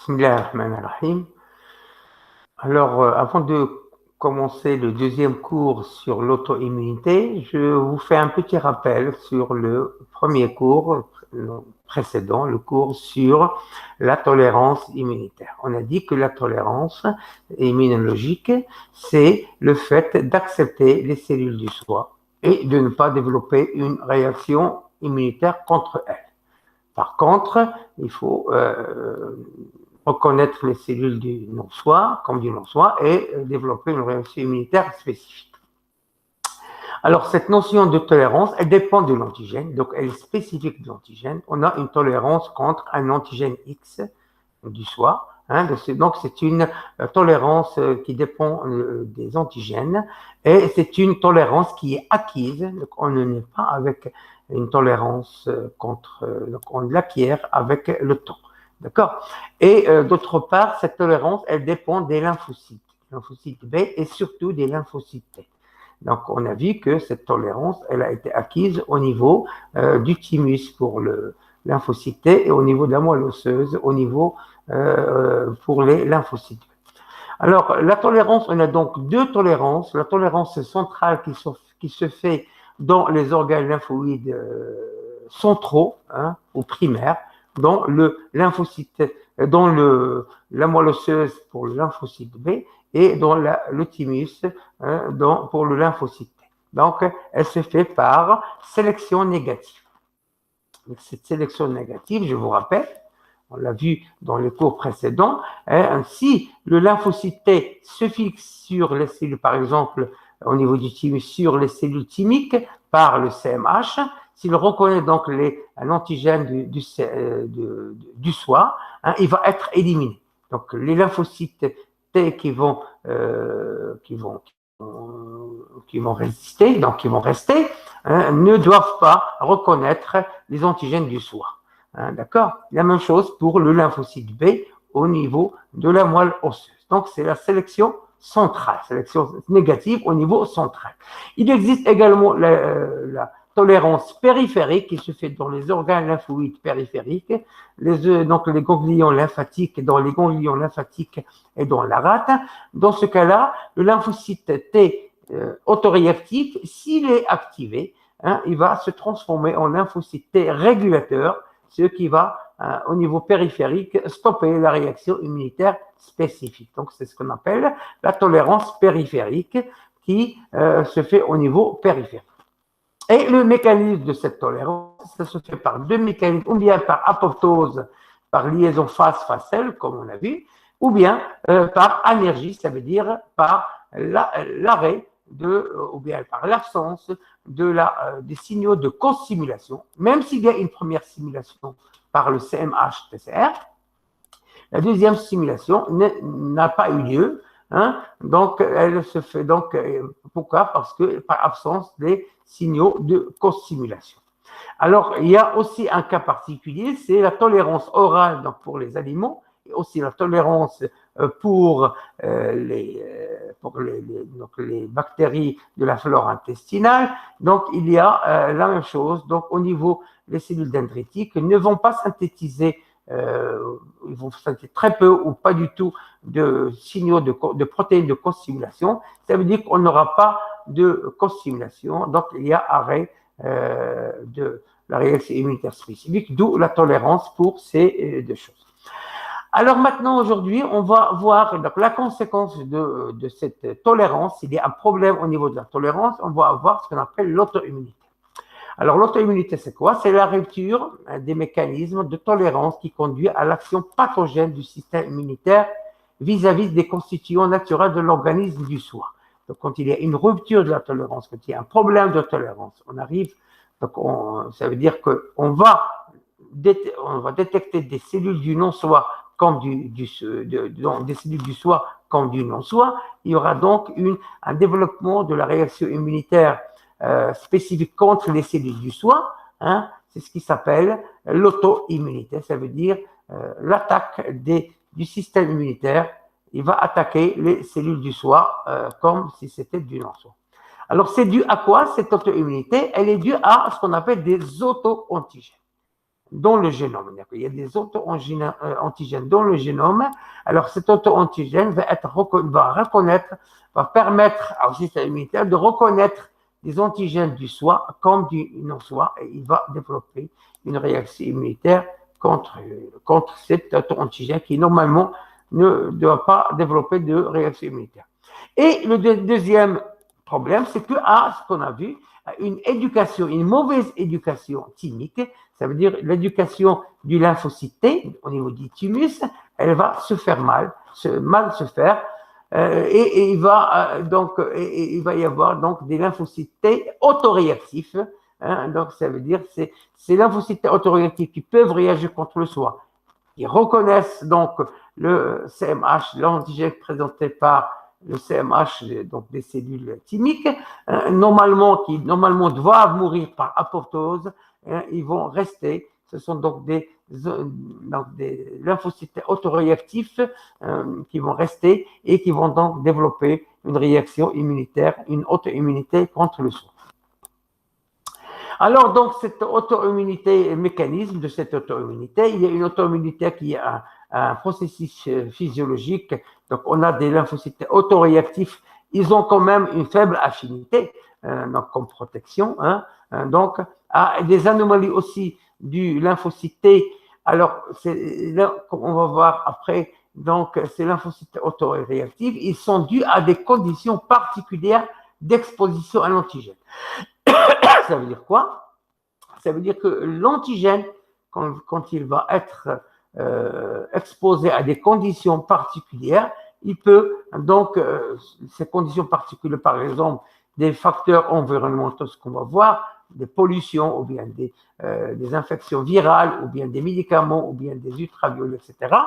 Bismillahirrahmanirrahim. Alors, avant de commencer le deuxième cours sur l'auto-immunité, je vous fais un petit rappel sur le premier cours précédent, le cours sur la tolérance immunitaire. On a dit que la tolérance immunologique, c'est le fait d'accepter les cellules du soi et de ne pas développer une réaction immunitaire contre elles. Par contre, il faut reconnaître les cellules du non-soi comme du non-soi et développer une réaction immunitaire spécifique. Alors, cette notion de tolérance, elle dépend de l'antigène, donc elle est spécifique de l'antigène. On a une tolérance contre un antigène X du soi. Donc, c'est une tolérance qui dépend des antigènes et c'est une tolérance qui est acquise. Donc, on ne naît pas avec une tolérance donc on l'acquiert avec le temps. D'accord? Et d'autre part, cette tolérance, elle dépend des lymphocytes B et surtout des lymphocytes T. Donc, on a vu que cette tolérance, elle a été acquise au niveau du thymus pour le lymphocyte T et au niveau de la moelle osseuse, au niveau pour les lymphocytes. Alors, la tolérance, on a donc deux tolérances. La tolérance centrale qui se fait dans les organes lymphoïdes centraux ou primaires, dans le lymphocyte, dans la moelle osseuse pour le lymphocyte B et dans le thymus pour le lymphocyte T. Donc, elle se fait par sélection négative. Cette sélection négative, je vous rappelle, on l'a vu dans les cours précédents, si le lymphocyte T se fixe sur les cellules, par exemple, au niveau du thymus, sur les cellules thymiques par le CMH, s'il reconnaît donc un antigène du soi, il va être éliminé. Donc, les lymphocytes T qui vont résister, donc qui vont rester, ne doivent pas reconnaître les antigènes du soi. D'accord? La même chose pour le lymphocyte B au niveau de la moelle osseuse. Donc, c'est la sélection centrale, sélection négative au niveau central. Il existe également la tolérance périphérique qui se fait dans les organes lymphoïdes périphériques, donc les ganglions lymphatiques, dans les ganglions lymphatiques et dans la rate. Dans ce cas-là, le lymphocyte T autoréactif, s'il est activé, il va se transformer en lymphocyte T régulateur, ce qui va, au niveau périphérique, stopper la réaction immunitaire spécifique. Donc, c'est ce qu'on appelle la tolérance périphérique qui se fait au niveau périphérique. Et le mécanisme de cette tolérance, ça se fait par deux mécanismes, ou bien par apoptose, par liaison phase-phase-cell, comme on a vu, ou bien par anergie, ça veut dire par l'arrêt ou bien par l'absence des signaux de co-stimulation, même s'il y a une première stimulation par le CMH-TCR, la deuxième stimulation n'a pas eu lieu. Donc, elle se fait donc, pourquoi? Parce que par absence des signaux de co-stimulation. Alors, il y a aussi un cas particulier, c'est la tolérance orale donc pour les aliments, et aussi la tolérance pour les bactéries de la flore intestinale. Donc, il y a la même chose. Donc, au niveau des cellules dendritiques, ne vont pas synthétiser ils vont synthétiser très peu ou pas du tout de signaux de protéines de co-stimulation. Ça veut dire qu'on n'aura pas de co-stimulation, donc il y a arrêt de la réaction immunitaire spécifique, d'où la tolérance pour ces deux choses. Alors maintenant, aujourd'hui, on va voir donc, la conséquence de cette tolérance. S'il y a un problème au niveau de la tolérance, on va avoir ce qu'on appelle l'auto-immunité. Alors, l'auto-immunité, c'est quoi? C'est la rupture des mécanismes de tolérance qui conduit à l'action pathogène du système immunitaire vis-à-vis des constituants naturels de l'organisme du soi. Donc, quand il y a une rupture de la tolérance, quand il y a un problème de tolérance, on arrive, donc ça veut dire qu'on va détecter des cellules du non-soi comme des cellules du soi comme du non-soi. Il y aura donc un développement de la réaction immunitaire spécifique contre les cellules du soi, c'est ce qui s'appelle l'auto-immunité. Ça veut dire l'attaque du système immunitaire. Il va attaquer les cellules du soi comme si c'était du non-soi. Alors, c'est dû à quoi cette auto-immunité? Elle est due à ce qu'on appelle des auto-antigènes. dans le génome. Il y a des auto-antigènes dans le génome. Alors, cet auto-antigène va permettre au système immunitaire de reconnaître des antigènes du soi comme du non-soi, et il va développer une réaction immunitaire contre cet auto-antigène qui, normalement, ne doit pas développer de réaction immunitaire. Et le deuxième problème, c'est qu'à ce qu'on a vu, une mauvaise éducation thymique, ça veut dire l'éducation du lymphocyte T au niveau du thymus, elle va se faire mal se faire, et il va y avoir donc des lymphocytes T autoréactifs. Hein, donc ça veut dire ces lymphocytes autoréactifs qui peuvent réagir contre le soi. Ils reconnaissent donc le CMH, l'antigène présenté par le CMH, donc des cellules thymiques, qui normalement doivent mourir par apoptose, ils vont rester. Ce sont donc des lymphocytes autoréactifs qui vont rester et qui vont donc développer une réaction immunitaire, une auto-immunité contre le soi. Alors, donc, cette auto-immunité, mécanisme de cette auto-immunité, il y a une auto-immunité qui est un processus physiologique. Donc, on a des lymphocytes autoréactifs. Ils ont quand même une faible affinité, donc, comme protection. Donc, des anomalies aussi du lymphocyte T. Alors, comme on va voir après, donc, ces lymphocytes autoréactifs, ils sont dus à des conditions particulières d'exposition à l'antigène. Ça veut dire quoi? Ça veut dire que l'antigène, quand il va être exposé à des conditions particulières, il peut donc, ces conditions particulières, par exemple, des facteurs environnementaux, ce qu'on va voir, des pollutions, ou bien des infections virales, ou bien des médicaments, ou bien des ultraviolets, etc.,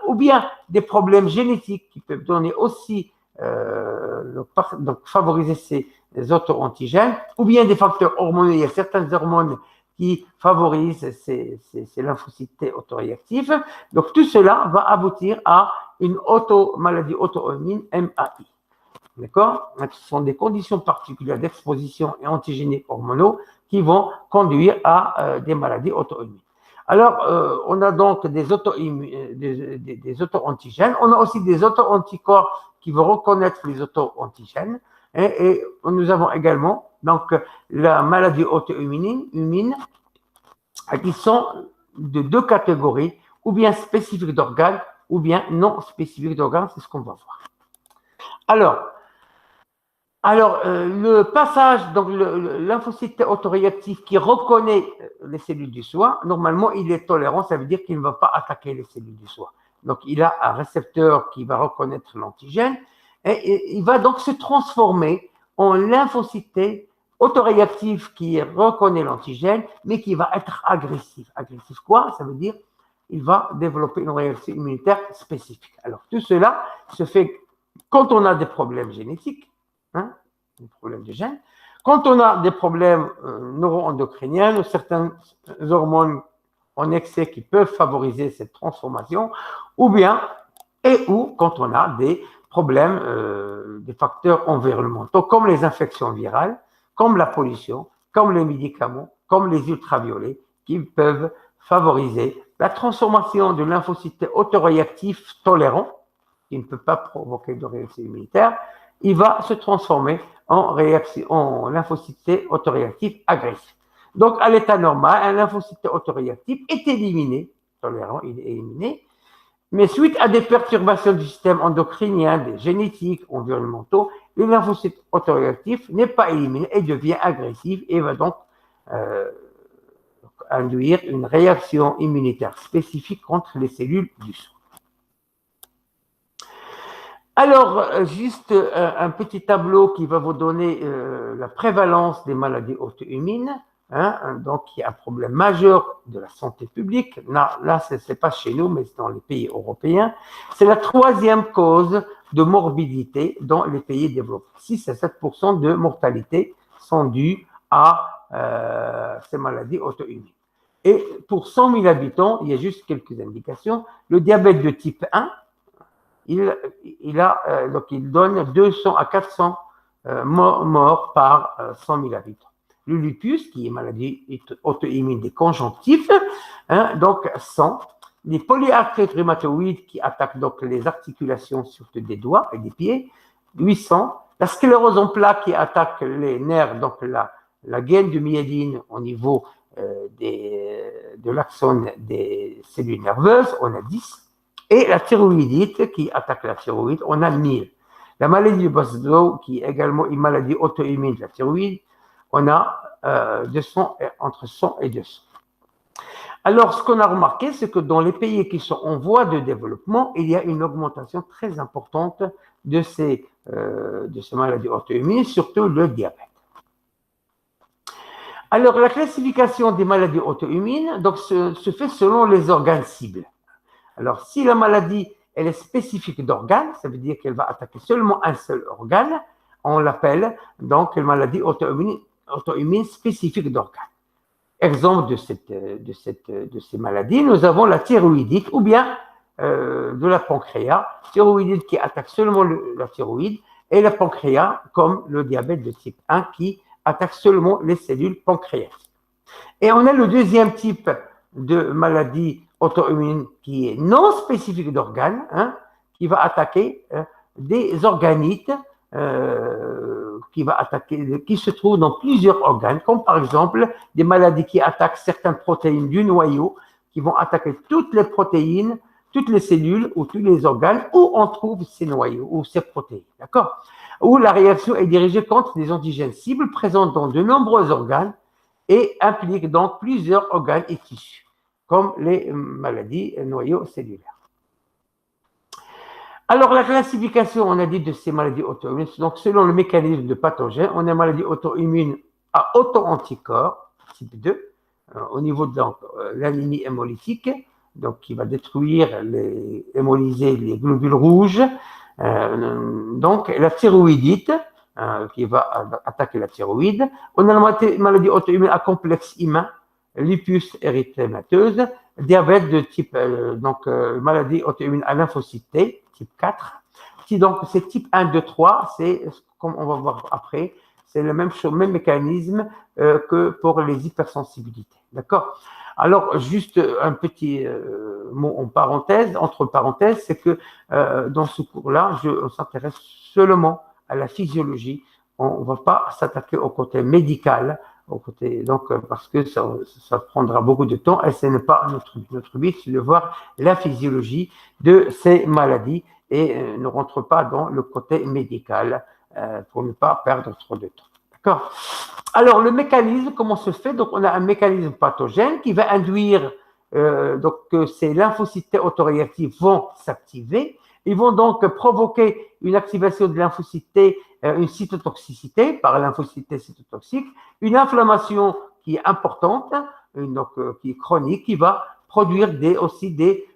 ou bien des problèmes génétiques qui peuvent donner aussi, donc favoriser ces auto-antigènes, ou bien des facteurs hormonaux. Il y a certaines hormones qui favorisent ces lymphocytes T autoréactifs. Donc, tout cela va aboutir à une maladie auto-immune, MAI. D'accord? Ce sont des conditions particulières d'exposition et antigéniques hormonaux qui vont conduire à des maladies auto-immunes. Alors, on a donc des auto-antigènes. On a aussi des auto-anticorps qui vont reconnaître les auto-antigènes. Et nous avons également donc la maladie auto-immune qui sont de deux catégories, ou bien spécifiques d'organes, ou bien non spécifiques d'organes. C'est ce qu'on va voir. Alors, le passage, donc le lymphocyte autoréactif qui reconnaît les cellules du soi, normalement, il est tolérant, ça veut dire qu'il ne va pas attaquer les cellules du soi. Donc, il a un récepteur qui va reconnaître l'antigène et il va donc se transformer en lymphocyte autoréactif qui reconnaît l'antigène, mais qui va être agressif. Agressif quoi? Ça veut dire qu'il va développer une réaction immunitaire spécifique. Alors, tout cela se fait quand on a des problèmes génétiques, des problèmes de gènes. Quand on a des problèmes neuro-endocriniens, certaines hormones en excès qui peuvent favoriser cette transformation, ou quand on a des problèmes, des facteurs environnementaux, comme les infections virales, comme la pollution, comme les médicaments, comme les ultraviolets, qui peuvent favoriser la transformation de lymphocytes autoréactifs tolérants, qui ne peut pas provoquer de réaction immunitaire, il va se transformer en lymphocyte autoréactif agressif. Donc, à l'état normal, un lymphocyte autoréactif est éliminé, tolérant, il est éliminé, mais suite à des perturbations du système endocrinien, des génétiques, environnementaux, le lymphocyte autoréactif n'est pas éliminé et devient agressif et va donc induire une réaction immunitaire spécifique contre les cellules du soi. Alors, juste un petit tableau qui va vous donner la prévalence des maladies auto-immunes. Donc, il y a un problème majeur de la santé publique. Là ce n'est pas chez nous, mais c'est dans les pays européens. C'est la troisième cause de morbidité dans les pays développés. 6 à 7% de mortalité sont dues à ces maladies auto-immunes. Et pour 100 000 habitants, il y a juste quelques indications. Le diabète de type 1, donc il donne 200 à 400 morts par 100 000 habitants. le lupus, qui est maladie auto-immune des conjonctifs, hein, donc sont les polyarthrite rhumatoïde qui attaquent donc les articulations surtout des doigts et des pieds, 800. La sclérose en plaques qui attaque les nerfs, donc la gaine de myéline au niveau de l'axone des cellules nerveuses, on a 10. Et la thyroïdite qui attaque la thyroïde, on a 1000. La maladie de Bosdo, qui est également une maladie auto-immune de la thyroïde, on a entre 100 et 200. Alors, ce qu'on a remarqué, c'est que dans les pays qui sont en voie de développement, il y a une augmentation très importante de ces maladies auto-immunes, surtout le diabète. Alors, la classification des maladies auto-immunes donc, se fait selon les organes cibles. Alors, si la maladie elle est spécifique d'organes, ça veut dire qu'elle va attaquer seulement un seul organe, on l'appelle donc une maladie auto-immune spécifique d'organes. Exemple de ces maladies, nous avons la thyroïdite ou bien de la pancréas, thyroïdite qui attaque seulement la thyroïde, et la pancréas comme le diabète de type 1 qui attaque seulement les cellules pancréatiques. Et on a le deuxième type de maladie auto-immune qui est non spécifique d'organes, hein, qui va attaquer des organites qui se trouvent dans plusieurs organes, comme par exemple des maladies qui attaquent certaines protéines du noyau, qui vont attaquer toutes les protéines, toutes les cellules ou tous les organes où on trouve ces noyaux ou ces protéines, d'accord? Où la réaction est dirigée contre des antigènes cibles présents dans de nombreux organes et impliquent donc plusieurs organes et tissus, comme les maladies noyaux cellulaires. Alors, la classification, on a dit, de ces maladies auto-immunes, donc selon le mécanisme de pathogène, on a maladie auto-immune à auto-anticorps, type 2, au niveau de l'anémie hémolytique, donc qui va détruire, hémolyser les globules rouges. Donc, la thyroïdite, qui va attaquer la thyroïde. On a la maladie auto-immune à complexe humain, lupus érythémateuse, diabète de type, maladie auto-immune à lymphocyte T, type 4. Donc, c'est type 1, 2, 3, c'est, comme on va voir après, c'est le même mécanisme que pour les hypersensibilités. D'accord? Alors, juste un petit mot en parenthèse, entre parenthèses, c'est que dans ce cours-là, on s'intéresse seulement à la physiologie. On ne va pas s'attaquer au côté médical, parce que ça prendra beaucoup de temps et ce n'est pas notre but, c'est de voir la physiologie de ces maladies et ne rentre pas dans le côté médical pour ne pas perdre trop de temps. D'accord? Alors, le mécanisme, comment se fait? Donc, on a un mécanisme pathogène qui va induire que ces lymphocytes autoréactifs vont s'activer. Ils vont donc provoquer une activation de lymphocytes T, une cytotoxicité par lymphocyte T cytotoxique, une inflammation qui est importante, qui est chronique, qui va produire aussi des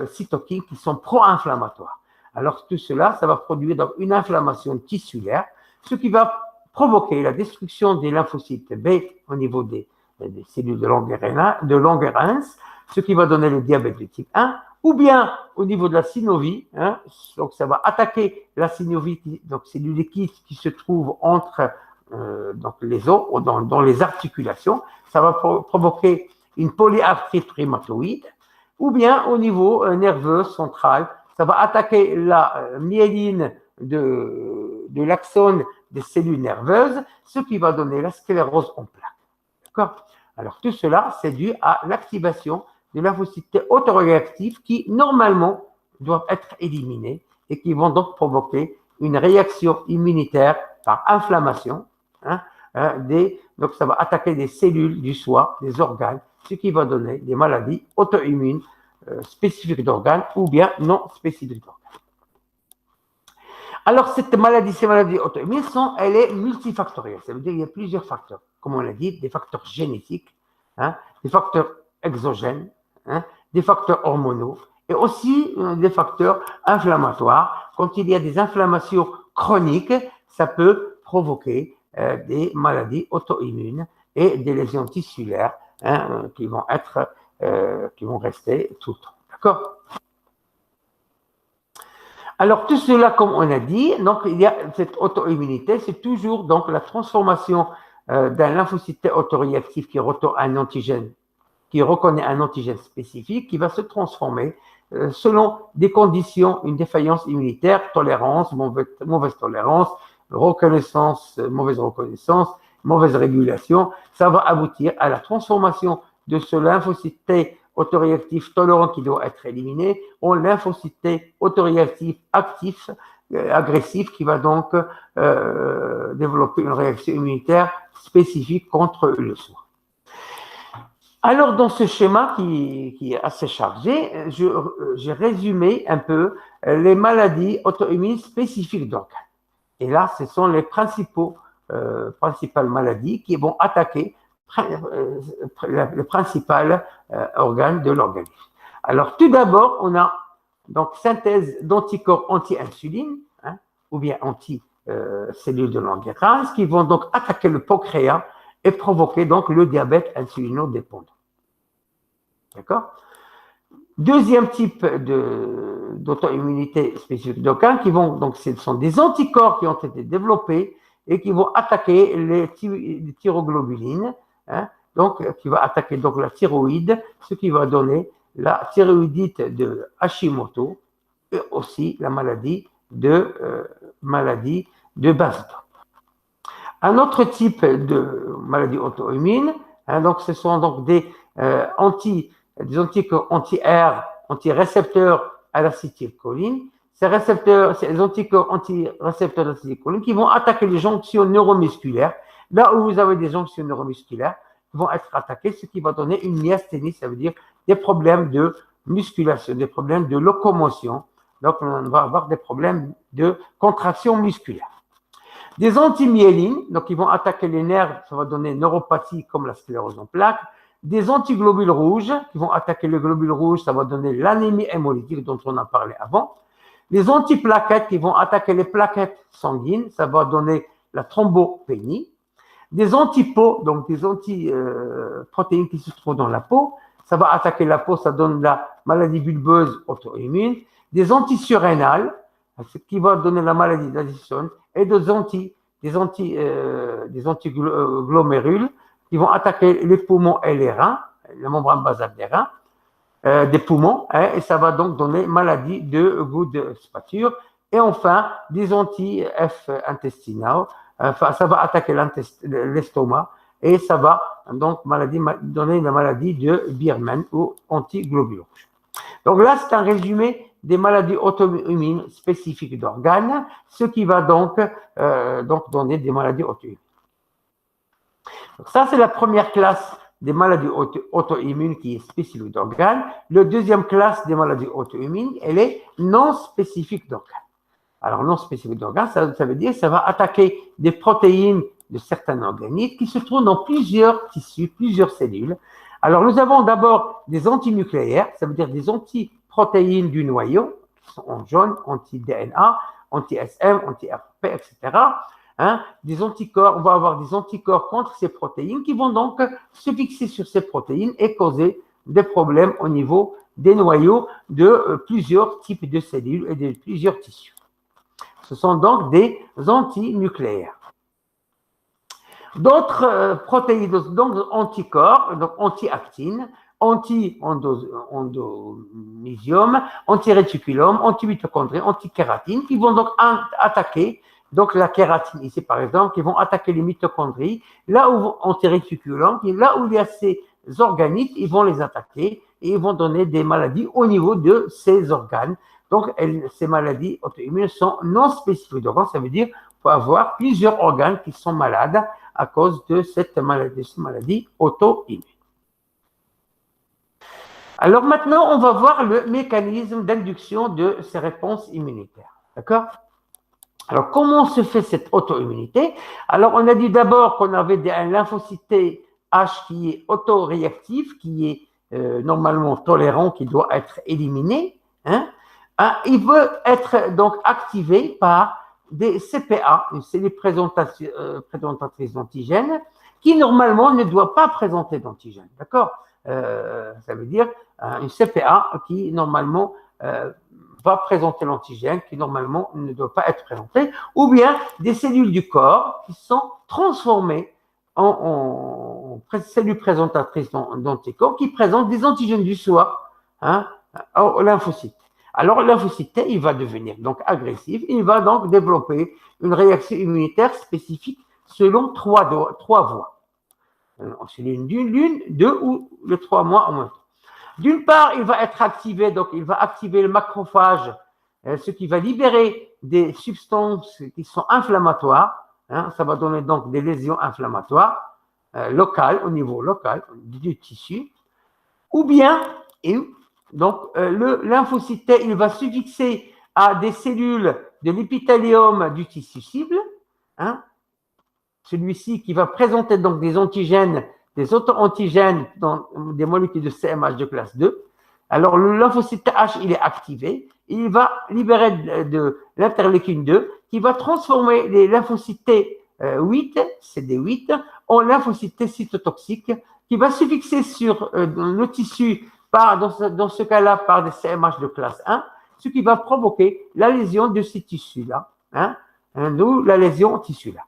cytokines qui sont pro-inflammatoires. Alors, tout cela, ça va produire donc une inflammation tissulaire, ce qui va provoquer la destruction des lymphocytes B au niveau des cellules de Langerhans, ce qui va donner le diabète de type 1, ou bien au niveau de la synovie, hein, donc ça va attaquer la synovie, donc c'est du liquide qui se trouve entre les os, dans les articulations, ça va provoquer une polyarthrite rhumatoïde, ou bien au niveau nerveux central, ça va attaquer la myéline de l'axone des cellules nerveuses, ce qui va donner la sclérose en plaques. D'accord? Alors, tout cela, c'est dû à l'activation de lymphocytes autoréactifs qui, normalement, doivent être éliminés et qui vont donc provoquer une réaction immunitaire par inflammation. Donc, ça va attaquer des cellules du foie, des organes, ce qui va donner des maladies auto-immunes spécifiques d'organes ou bien non spécifiques d'organes. Alors, ces maladies auto-immunes, elle est multifactorielle. Ça veut dire qu'il y a plusieurs facteurs. Comme on l'a dit, des facteurs génétiques, des facteurs exogènes, des facteurs hormonaux et aussi des facteurs inflammatoires. Quand il y a des inflammations chroniques, ça peut provoquer des maladies auto-immunes et des lésions tissulaires qui vont rester tout le temps. D'accord? Alors, tout cela, comme on a dit, donc il y a cette auto-immunité, c'est toujours donc la transformation d'un lymphocyte T autoréactif qui reconnaît un antigène spécifique qui va se transformer selon des conditions, une défaillance immunitaire, tolérance, mauvaise tolérance, reconnaissance, mauvaise reconnaissance, mauvaise régulation. Ça va aboutir à la transformation de ce lymphocyte T autoréactif tolérant qui doit être éliminé en lymphocyte T autoréactif actif, agressif, qui va donc développer une réaction immunitaire spécifique contre le soin. Alors, dans ce schéma qui est assez chargé, j'ai résumé un peu les maladies auto-immunes spécifiques d'organes. Et là, ce sont les principales maladies qui vont attaquer le principal organe de l'organisme. Alors, tout d'abord, on a donc synthèse d'anticorps anti-insuline, ou bien anti-cellules de Langerhans, qui vont donc attaquer le pancréas et provoquer donc le diabète insulinodépendant. D'accord? Deuxième type d'auto-immunité spécifique d'organes donc ce sont des anticorps qui ont été développés et qui vont attaquer les thyroglobulines, donc qui va attaquer donc la thyroïde, ce qui va donner la thyroïdite de Hashimoto et aussi la maladie de Basedow. Un autre type de maladie auto-immune, donc ce sont donc des anticorps anti-R, anti-récepteurs à l'acétylcholine. Ces anticorps anti-récepteurs à l'acétylcholine qui vont attaquer les jonctions neuromusculaires. Là où vous avez des jonctions neuromusculaires, vont être attaquées, ce qui va donner une myasthénie, ça veut dire des problèmes de musculation, des problèmes de locomotion. Donc, on va avoir des problèmes de contraction musculaire. Des antimyélines, donc ils vont attaquer les nerfs, ça va donner neuropathie comme la sclérose en plaques. Des antiglobules rouges, qui vont attaquer les globules rouges, ça va donner l'anémie hémolytique dont on a parlé avant. Les antiplaquettes, qui vont attaquer les plaquettes sanguines, ça va donner la thrombopénie. Des antipos, donc des antiprotéines qui se trouvent dans la peau, ça va attaquer la peau, ça donne la maladie bulbeuse auto-immune. Des antisurrénales, ce qui va donner la maladie d'Addison, et des antiglomérules qui vont attaquer les poumons et les reins, la membrane basale des reins, des poumons, et ça va donc donner maladie de Goode-Spature. Et enfin, des anti-F intestinaux, ça va attaquer l'estomac et ça va donc donner la maladie de Biermann ou antiglobules rouges. Donc là, c'est un résumé des maladies auto-immunes spécifiques d'organes, ce qui va donc donner des maladies auto-immunes. Donc ça, c'est la première classe des maladies auto-immunes qui est spécifique d'organes. La deuxième classe des maladies auto-immunes, elle est non spécifique d'organes. Alors, non spécifique d'organes, ça veut dire que ça va attaquer des protéines de certains organismes qui se trouvent dans plusieurs tissus, plusieurs cellules. Alors, nous avons d'abord des antinucléaires, ça veut dire des antiprotéines du noyau, qui sont en jaune, anti-DNA, anti-SM, anti-RP, etc. Des anticorps, on va avoir des anticorps contre ces protéines qui vont donc se fixer sur ces protéines et causer des problèmes au niveau des noyaux de plusieurs types de cellules et de plusieurs tissus. Ce sont donc des antinucléaires. D'autres protéines, donc anticorps, donc anti-actine, anti-endomysium, anti-réticulum, anti-mitochondrie, anti-kératine, qui vont donc attaquer donc la kératine ici par exemple, qui vont attaquer les mitochondries, là où anti-réticulum, là où il y a ces organites, ils vont les attaquer et ils vont donner des maladies au niveau de ces organes. Donc, ces maladies auto-immunes sont non spécifiques d'organes, ça veut dire qu'il faut avoir plusieurs organes qui sont malades à cause de cette maladie auto-immune. Alors maintenant, on va voir le mécanisme d'induction de ces réponses immunitaires. D'accord? Alors, comment se fait cette auto-immunité? Alors, on a dit d'abord qu'on avait un lymphocyte H qui est autoréactif, qui est normalement tolérant, qui doit être éliminé. Il veut être donc activé par des CPA, une cellule présentatrice d'antigènes, qui normalement ne doit pas présenter d'antigènes. D'accord? Ça veut dire une CPA qui normalement va présenter l'antigène, qui normalement ne doit pas être présenté, ou bien des cellules du corps qui sont transformées cellules présentatrices d'anticorps qui présentent des antigènes du soi, hein, au lymphocyte. Alors, le lymphocyte T, il va devenir donc agressif, il va donc développer une réaction immunitaire spécifique selon trois voies. C'est l'une, deux ou les 3 mois en même temps. D'une part, il va être activé, donc il va activer le macrophage, ce qui va libérer des substances qui sont inflammatoires. Hein, ça va donner donc des lésions inflammatoires locales, au niveau local du tissu. Ou bien, donc, le lymphocyte T, il va se fixer à des cellules de l'épithélium du tissu cible, hein, celui-ci qui va présenter donc des antigènes, des auto-antigènes dans des molécules de CMH de classe 2. Alors, le lymphocyte H, il est activé, il va libérer de l'interleukine 2 qui va transformer les lymphocytes T8, CD8, en lymphocytes T cytotoxiques qui va se fixer sur le tissu dans ce cas-là par des CMH de classe 1, ce qui va provoquer la lésion de ces tissus-là, hein, d'où la lésion tissu-là.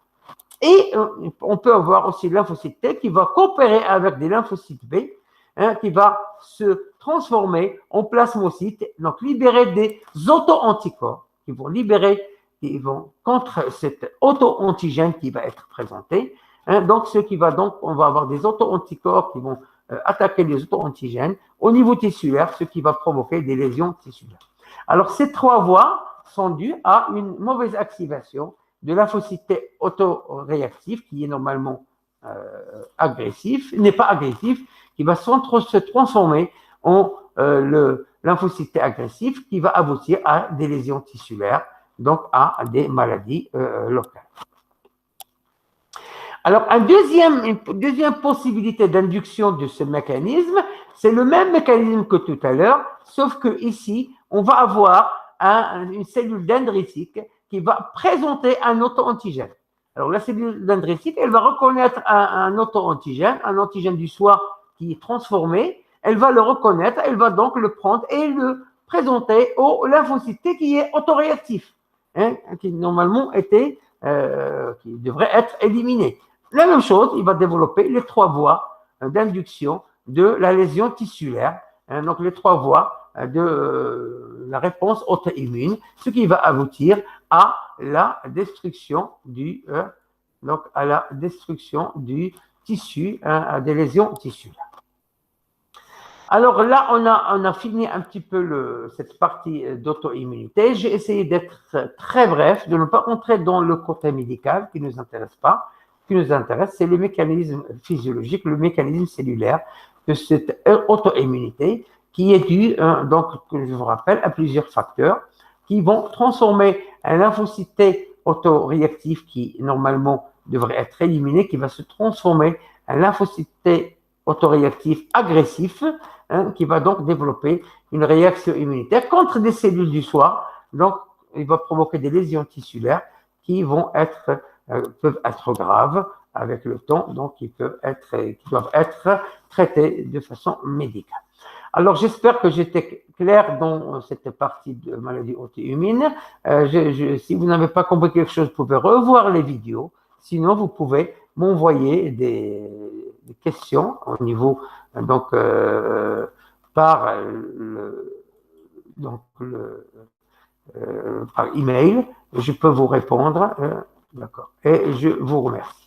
Et on peut avoir aussi le lymphocyte T qui va coopérer avec des lymphocytes B, hein, qui va se transformer en plasmocytes, donc libérer des auto-anticorps qui vont contre cet auto-antigène qui va être présenté. Hein, donc, on va avoir des auto-anticorps qui vont attaquer les auto-antigènes au niveau tissulaire, ce qui va provoquer des lésions tissulaires. Alors, ces 3 voies sont dues à une mauvaise activation de lymphocyte T autoréactif qui est normalement agressif, n'est pas agressif, qui va se transformer en le lymphocyte T agressif qui va aboutir à des lésions tissulaires, donc à des maladies locales. Alors, une deuxième possibilité d'induction de ce mécanisme, c'est le même mécanisme que tout à l'heure, sauf que ici, on va avoir une cellule dendritique qui va présenter un auto-antigène. Alors, la cellule dendritique, elle va reconnaître un auto-antigène, un antigène du soi qui est transformé, elle va le reconnaître, elle va donc le prendre et le présenter au lymphocyte T qui est autoréactif, hein, qui normalement qui devrait être éliminé. La même chose, il va développer les 3 voies d'induction de la lésion tissulaire, hein, donc les 3 voies de la réponse auto-immune, ce qui va aboutir à la destruction du tissu, hein, à des lésions tissulaires. Alors là, on a fini un petit peu cette partie d'auto-immunité. J'ai essayé d'être très bref, de ne pas entrer dans le côté médical qui ne nous intéresse pas. Ce qui nous intéresse, c'est le mécanisme physiologique, le mécanisme cellulaire de cette auto-immunité qui est due, donc, que je vous rappelle, à plusieurs facteurs qui vont transformer un lymphocyte T autoréactif qui, normalement, devrait être éliminé, qui va se transformer en lymphocyte T autoréactif agressif, hein, qui va donc développer une réaction immunitaire contre des cellules du soi. Donc, il va provoquer des lésions tissulaires qui peuvent être graves avec le temps, donc qui doivent être traités de façon médicale. Alors, j'espère que j'étais clair dans cette partie de maladie auto-immune. Si vous n'avez pas compris quelque chose, vous pouvez revoir les vidéos. Sinon, vous pouvez m'envoyer des questions au niveau, donc, par email. Je peux vous répondre. D'accord. Et je vous remercie.